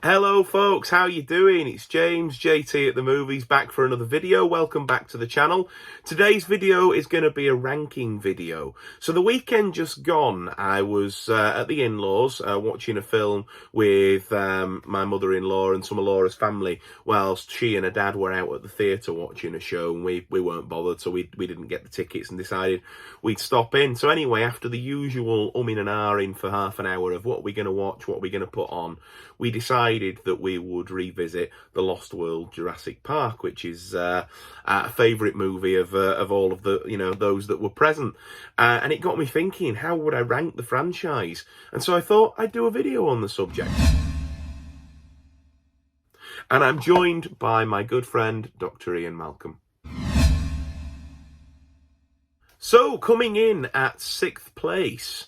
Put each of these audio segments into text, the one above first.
Hello folks, how you doing? It's James, JT at the Movies, back for another video. Welcome back to the channel. Today's video is going to be a ranking video. So the weekend just gone, I was at the in-laws watching a film with my mother-in-law and some of Laura's family, whilst she and her dad were out at the theatre watching a show, and we weren't bothered, so we didn't get the tickets and decided we'd stop in. So anyway, after the usual umming and ahhing for half an hour of what we're going to watch, what we're going to put on, we decided that we would revisit The Lost World Jurassic Park, which is a favourite movie of all of the, those that were present. And it got me thinking, how would I rank the franchise? And so I thought I'd do a video on the subject. And I'm joined by my good friend, Dr. Ian Malcolm. So, coming in at 6th place,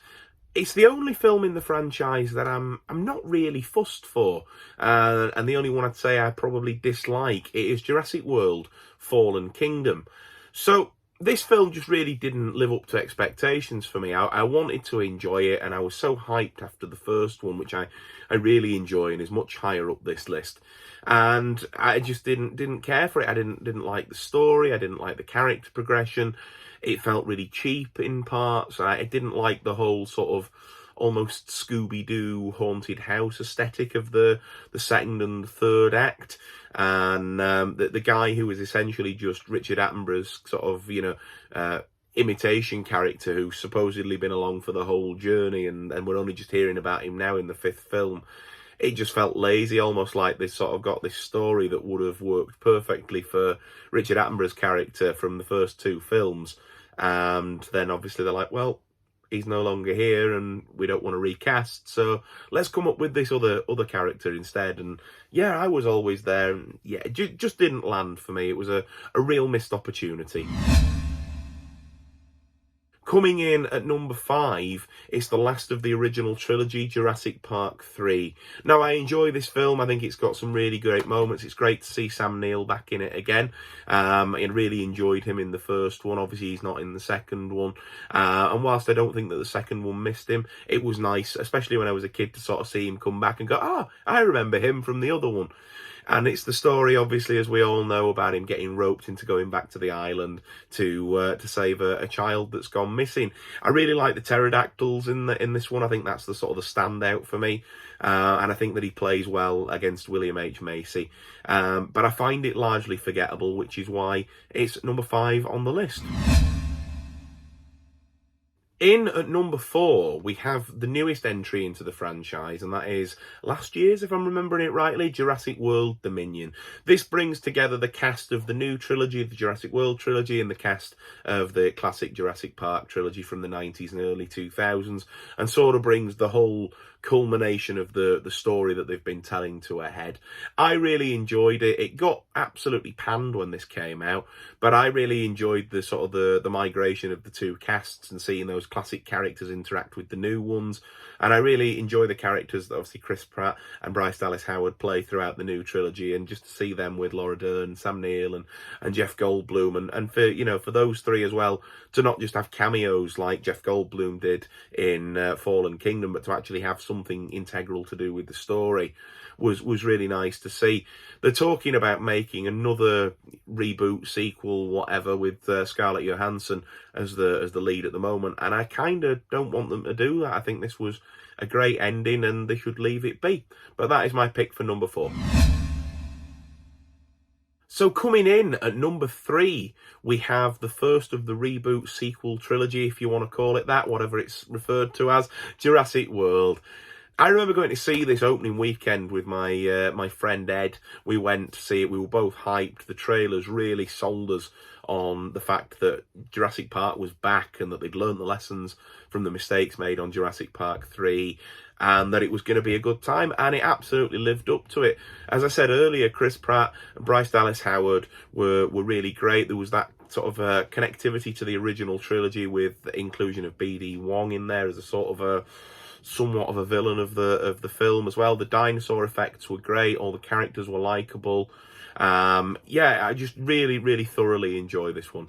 it's the only film in the franchise that I'm not really fussed for, and the only one I'd say I probably dislike. It is Jurassic World: Fallen Kingdom. So this film just really didn't live up to expectations for me. I wanted to enjoy it, and I was so hyped after the first one, which I really enjoy and is much higher up this list. And I just didn't care for it. I didn't like the story. I didn't like the character progression. It felt really cheap in parts. I didn't like the whole sort of almost Scooby-Doo haunted house aesthetic of the second and third act. And the guy who was essentially just Richard Attenborough's sort of, imitation character who's supposedly been along for the whole journey, and we're only just hearing about him now in the 5th film. It just felt lazy, almost like they sort of got this story that would have worked perfectly for Richard Attenborough's character from the first 2 films. And then obviously they're like, well, he's no longer here and we don't want to recast, so let's come up with this other character instead. And yeah, I was always there, and yeah, it just didn't land for me. It was a real missed opportunity. Coming in at number 5, it's the last of the original trilogy, Jurassic Park 3. Now, I enjoy this film. I think it's got some really great moments. It's great to see Sam Neill back in it again. I really enjoyed him in the first one. Obviously, he's not in the second one. And whilst I don't think that the second one missed him, it was nice, especially when I was a kid, to sort of see him come back and go, I remember him from the other one. And it's the story, obviously, as we all know, about him getting roped into going back to the island to save a child that's gone missing. I really like the pterodactyls in this one. I think that's the sort of the standout for me. And I think that he plays well against William H. Macy. But I find it largely forgettable, which is why it's number 5 on the list. In at number 4, we have the newest entry into the franchise, and that is last year's, if I'm remembering it rightly, Jurassic World Dominion. This brings together the cast of the new trilogy, the Jurassic World trilogy, and the cast of the classic Jurassic Park trilogy from the 90s and early 2000s, and sort of brings the whole culmination of the story that they've been telling to a head. I really enjoyed it. It got absolutely panned when this came out, but I really enjoyed the sort of the migration of the 2 casts and seeing those classic characters interact with the new ones. And I really enjoy the characters that obviously Chris Pratt and Bryce Dallas Howard play throughout the new trilogy, and just to see them with Laura Dern, Sam Neill and Jeff Goldblum, and for those 3 as well, to not just have cameos like Jeff Goldblum did in Fallen Kingdom, but to actually have something integral to do with the story was really nice to see. They're talking about making another reboot, sequel, whatever, with Scarlett Johansson as the lead at the moment, and I kind of don't want them to do that. I think this was a great ending and they should leave it be. But that is my pick for number 4. So coming in at number 3, we have the first of the reboot sequel trilogy, if you want to call it that, whatever it's referred to as, Jurassic World. I remember going to see this opening weekend with my friend Ed. We went to see it. We were both hyped. The trailers really sold us on the fact that Jurassic Park was back and that they'd learned the lessons from the mistakes made on Jurassic Park 3, and that it was going to be a good time, and it absolutely lived up to it. As I said earlier, Chris Pratt and Bryce Dallas Howard were really great. There was that sort of connectivity to the original trilogy with the inclusion of B.D. Wong in there as a sort of somewhat of a villain of the film as well. The dinosaur effects were great. All the characters were likable. Yeah, I just really thoroughly enjoy this one.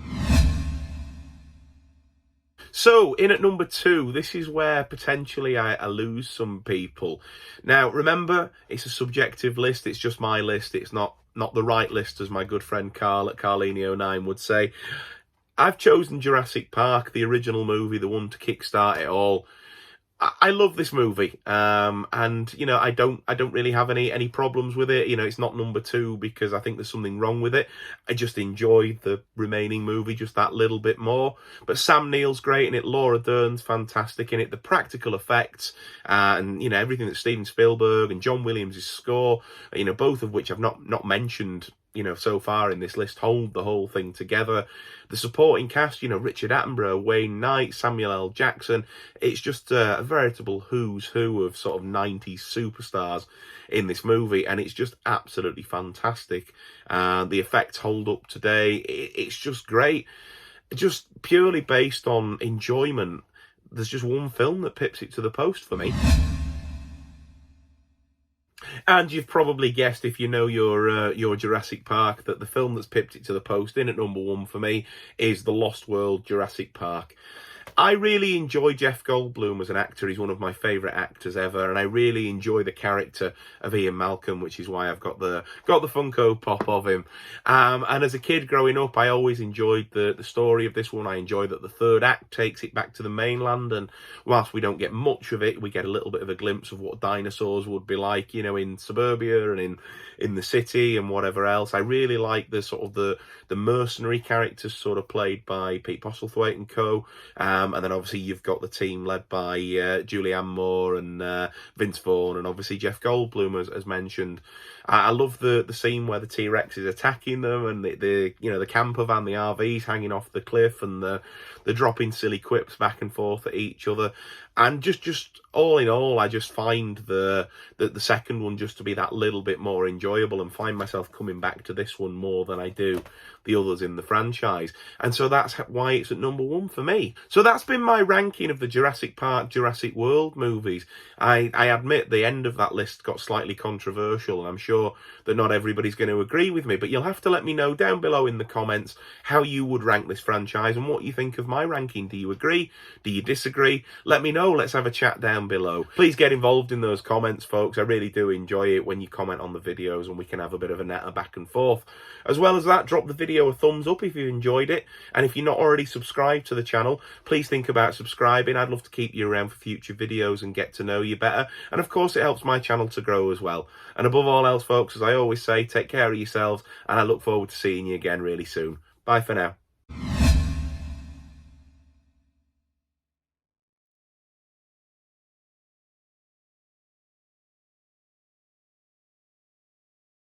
So, in at number 2, this is where potentially I lose some people. Now, remember, it's a subjective list. It's just my list. It's not the right list, as my good friend Carl at Carlini09 would say. I've chosen Jurassic Park, the original movie, the one to kickstart it all. I love this movie, and you know, I don't really have any problems with it. You know, it's not number 2 because I think there's something wrong with it. I just enjoyed the remaining movie just that little bit more. But Sam Neill's great in it, Laura Dern's fantastic in it, the practical effects, and you know, everything that Steven Spielberg and John Williams' score, you know, both of which I've not mentioned, you know, so far in this list, hold the whole thing together. The supporting cast, you know, Richard Attenborough, Wayne Knight, Samuel L. Jackson. It's just a veritable who's who of sort of 90s superstars in this movie, and it's just absolutely fantastic. The effects hold up today. It's just great. Just purely based on enjoyment, there's just one film that pips it to the post for me. And you've probably guessed, if you know your Jurassic Park, that the film that's pipped it to the post in at number 1 for me is The Lost World Jurassic Park. I really enjoy Jeff Goldblum as an actor. He's one of my favourite actors ever, and I really enjoy the character of Ian Malcolm, which is why I've got the Funko Pop of him. And as a kid growing up, I always enjoyed the story of this one. I enjoy that the third act takes it back to the mainland, and whilst we don't get much of it, we get a little bit of a glimpse of what dinosaurs would be like, you know, in suburbia and in the city and whatever else. I really like the sort of the mercenary characters sort of played by Pete Postlethwaite and co. And then obviously you've got the team led by Julianne Moore and Vince Vaughn, and obviously Jeff Goldblum, as mentioned. I love the scene where the T-Rex is attacking them, and the you know, the camper van, the RVs hanging off the cliff, and the dropping silly quips back and forth at each other. And just all in all, I just find the second one just to be that little bit more enjoyable, and find myself coming back to this one more than I do the others in the franchise. And so that's why it's at number 1 for me. So that's been my ranking of the Jurassic Park, Jurassic World movies. I admit the end of that list got slightly controversial, and I'm sure that not everybody's going to agree with me, but you'll have to let me know down below in the comments how you would rank this franchise and what you think of my ranking. Do you agree? Do you disagree? Let me know. Let's have a chat down below. Please get involved in those comments, folks. I really do enjoy it when you comment on the videos, and we can have a bit of a natter back and forth. As well as that, drop the video a thumbs up if you enjoyed it, and if you're not already subscribed to the channel, please think about subscribing. I'd love to keep you around for future videos and get to know you better, and of course it helps my channel to grow as well. And above all else, folks, as I always say, take care of yourselves, and I look forward to seeing you again really soon. Bye for now.